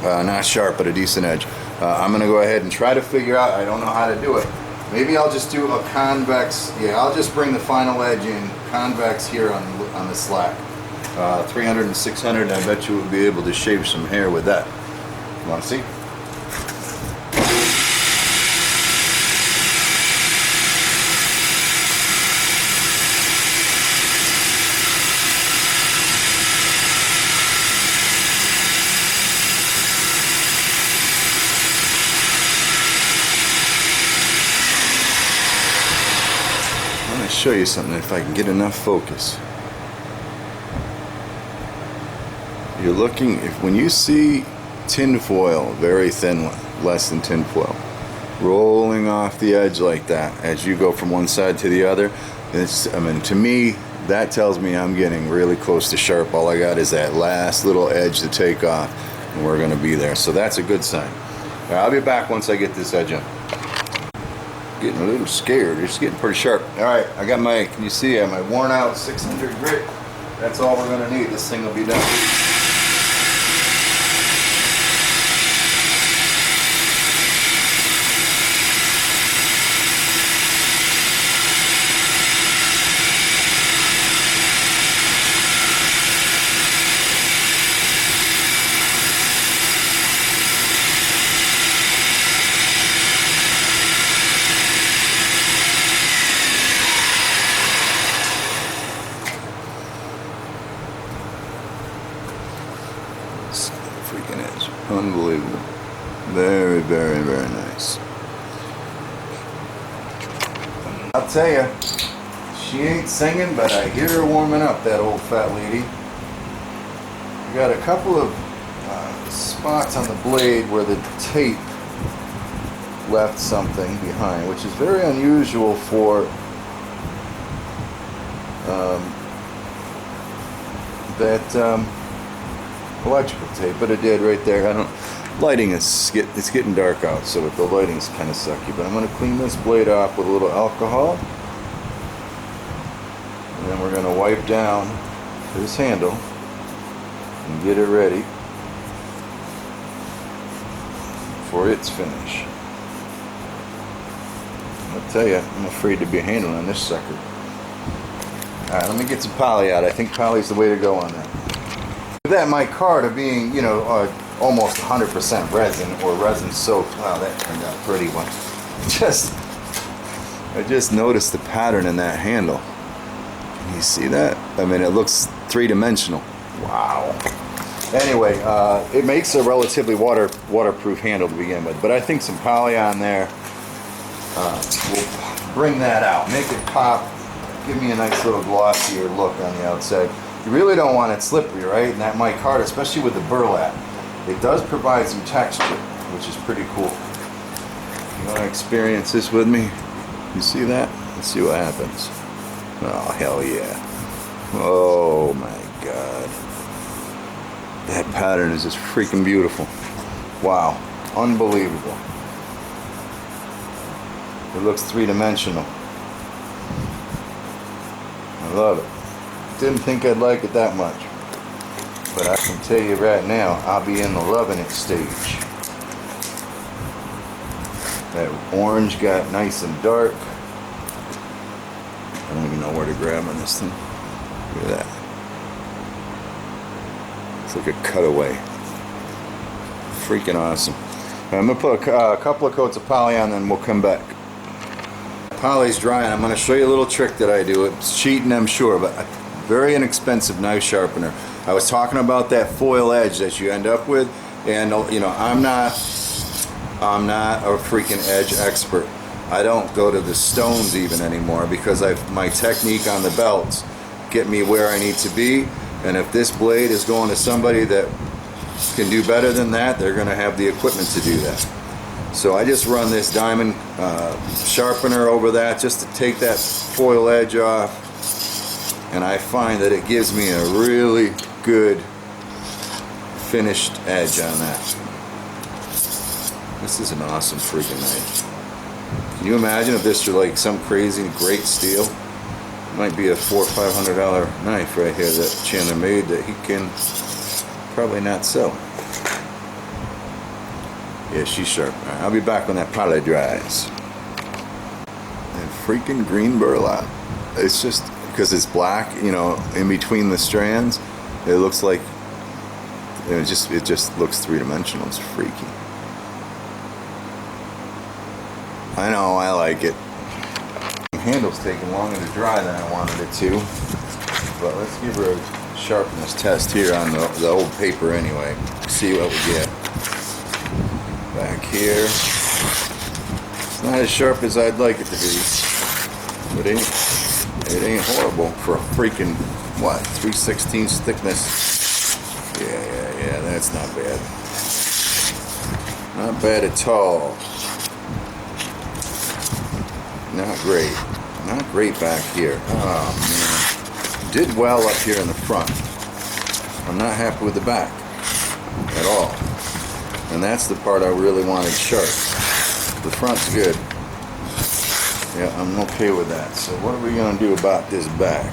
Not sharp, but a decent edge. I'm going to go ahead and try to figure out, I don't know how to do it. Maybe I'll just do a convex, yeah, I'll just bring the final edge in convex here on the slack. 300 and 600, I bet you will be able to shave some hair with that. You want to see? Show you something if I can get enough focus. You're looking, when you see tin foil, very thin, less than tin foil, rolling off the edge like that as you go from one side to the other. I mean, to me, that tells me I'm getting really close to sharp. All I got is that last little edge to take off, and we're going to be there. So that's a good sign. All right, I'll be back once I get this edge up. Getting a little scared. It's getting pretty sharp. All right, I got my, can you see, I have my worn out 600 grit. That's all we're going to need. This thing will be done. Freaking edge. Unbelievable. Very, very, very nice. I'll tell you, she ain't singing, but I hear her warming up, that old fat lady. We got a couple of spots on the blade where the tape left something behind, which is very unusual for that electrical tape, but it did right there. Lighting is it's getting dark out, so with the lighting's kind of sucky. But I'm going to clean this blade off with a little alcohol, and then we're going to wipe down this handle and get it ready for its finish. I'll tell you, I'm afraid to be handling this sucker. Alright, let me get some poly out. I think poly's the way to go on that. That my card of being, you know, almost 100% resin or resin soaked. Wow, that turned out pretty well. I just noticed the pattern in that handle. Can you see that? I mean, it looks three-dimensional. Wow. Anyway, it makes a relatively waterproof handle to begin with, but I think some poly on there will bring that out, make it pop, give me a nice little glossier look on the outside. You really don't want it slippery, right? And that mic-card, especially with the burlap, it does provide some texture, which is pretty cool. You want to experience this with me? You see that? Let's see what happens. Oh, hell yeah. Oh my God. That pattern is just freaking beautiful. Wow. Unbelievable. It looks three-dimensional. I love it. Didn't think I'd like it that much, but I can tell you right now, I'll be in the loving it stage. That orange got nice and dark. I don't even know where to grab on this thing. Look at that. It's like a cutaway. Freaking awesome. I'm gonna put a couple of coats of poly on, then we'll come back. Poly's drying. I'm gonna show you a little trick that I do. It's cheating, I'm sure, but very inexpensive knife sharpener. I was talking about that foil edge that you end up with, and you know, I'm not a freaking edge expert. I don't go to the stones even anymore because my technique on the belts get me where I need to be, and if this blade is going to somebody that can do better than that, they're going to have the equipment to do that. So I just run this diamond sharpener over that just to take that foil edge off. And I find that it gives me a really good finished edge on that. This is an awesome freaking knife. Can you imagine if this were like some crazy great steel? It might be a $400 or $500 knife right here that Chandler made that he can probably not sell. Yeah, she's sharp. All right, I'll be back when that poly dries. And freaking green burlap. It's just, because it's black, you know, in between the strands, it looks like it just looks three-dimensional. It's freaky. I know, I like it. The handle's taking longer to dry than I wanted it to, but let's give her a sharpness test here on the old paper anyway. See what we get. Back here. It's not as sharp as I'd like it to be, but it ain't horrible for a freaking, what, 3/16 thickness. Yeah, that's not bad. Not bad at all. not great. Not great back here. Oh man. Did well up here in the front. I'm not happy with the back at all. And that's the part I really wanted sharp. The front's good. Yeah, I'm okay with that. So what are we going to do about this back?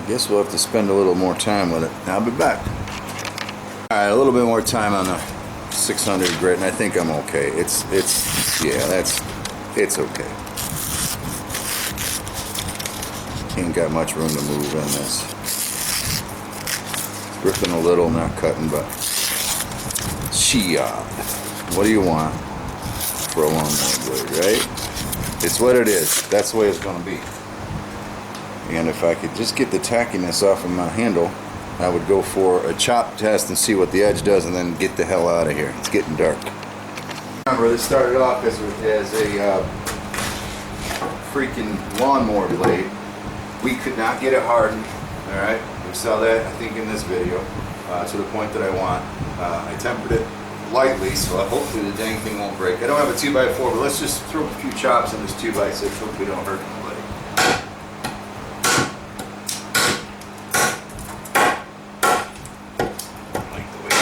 I guess we'll have to spend a little more time with it. I'll be back. Alright, a little bit more time on the 600 grit, and I think I'm okay. It's okay. Ain't got much room to move in this. Ripping a little, not cutting, but what do you want for a lawnmower blade, right? It's what it is. That's the way it's going to be. And if I could just get the tackiness off of my handle, I would go for a chop test and see what the edge does, and then get the hell out of here. It's getting dark. Remember, this started off as a freaking lawnmower blade. We could not get it hardened. All right, we saw that I think in this video to the point that I want. I tempered it lightly, so hopefully the dang thing won't break. I don't have a 2x4, but let's just throw a few chops in this 2x6. Hopefully don't hurt anybody. Like the way.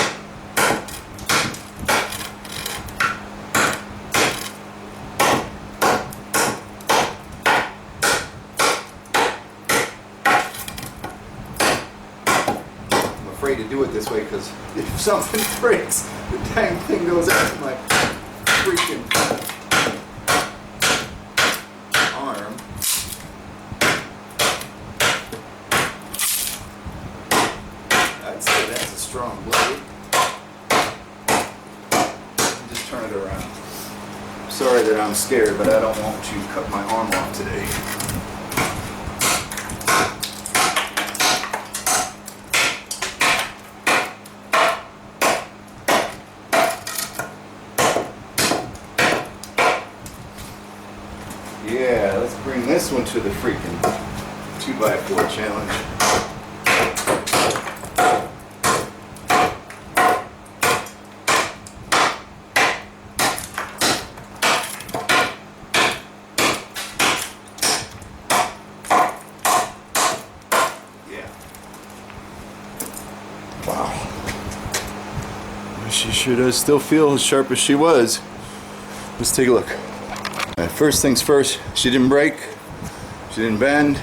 I'm afraid to do it this way because if something breaks, the dang thing goes out my freaking arm. I'd say that's a strong blade. Just turn it around. Sorry that I'm scared, but I don't want to cut my arm off today. Yeah, let's bring this one to the freaking 2x4 challenge. Yeah. Wow. She sure does still feel as sharp as she was. Let's take a look. First things first, she didn't break, she didn't bend.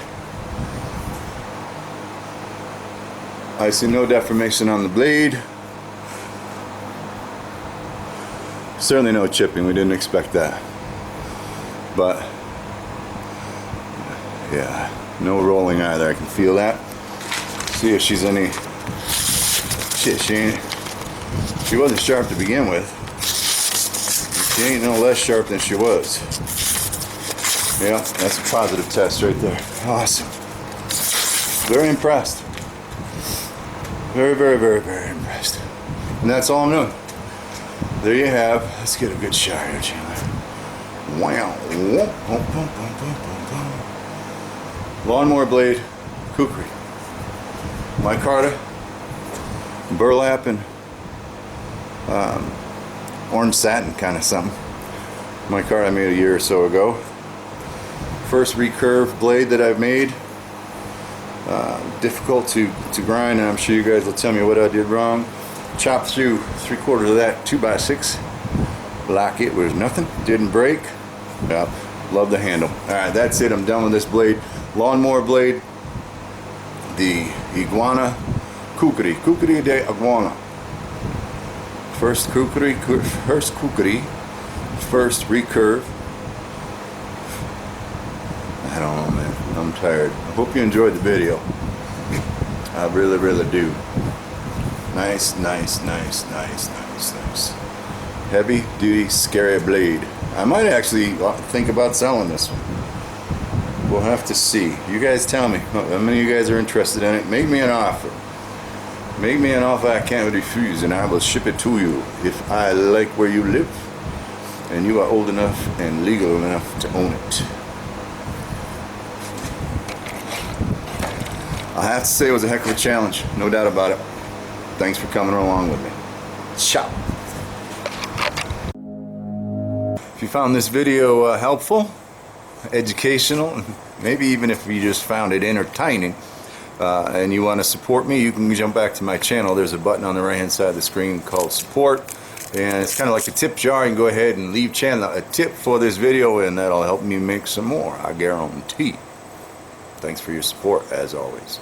I see no deformation on the blade. Certainly no chipping, we didn't expect that. But, yeah, no rolling either, I can feel that. See if she's any, shit, she wasn't sharp to begin with. She ain't no less sharp than she was. Yeah, that's a positive test right there. Awesome. Very impressed. Very, very, very, very impressed. And that's all I'm doing. There you have. Let's get a good shot here, Chandler. Wow. Lawnmower blade, Kukri. Micarta, burlap, and orange satin kind of something. Micarta I made a year or so ago. First recurve blade that I've made. Difficult to grind, and I'm sure you guys will tell me what I did wrong. Chopped through 3/4 of that 2x6 like it was nothing. Didn't break. Yep. Love the handle. Alright, that's it. I'm done with this blade. Lawnmower blade. The Iguana Kukri. Kukri de Iguana. First Kukri. First recurve. I don't know, man. I'm tired. I hope you enjoyed the video. I really, really do. Nice, nice, nice, nice, nice, nice. Heavy duty, scary blade. I might actually think about selling this one. We'll have to see. You guys tell me. How many of you guys are interested in it? Make me an offer. Make me an offer I can't refuse, and I will ship it to you if I like where you live and you are old enough and legal enough to own it. I have to say it was a heck of a challenge, no doubt about it. Thanks for coming along with me. Ciao. If you found this video helpful, educational, maybe even if you just found it entertaining, and you want to support me, you can jump back to my channel. There's a button on the right hand side of the screen called support, and it's kind of like a tip jar. You can go ahead and leave channel a tip for this video, and that'll help me make some more, I guarantee. Thanks for your support as always.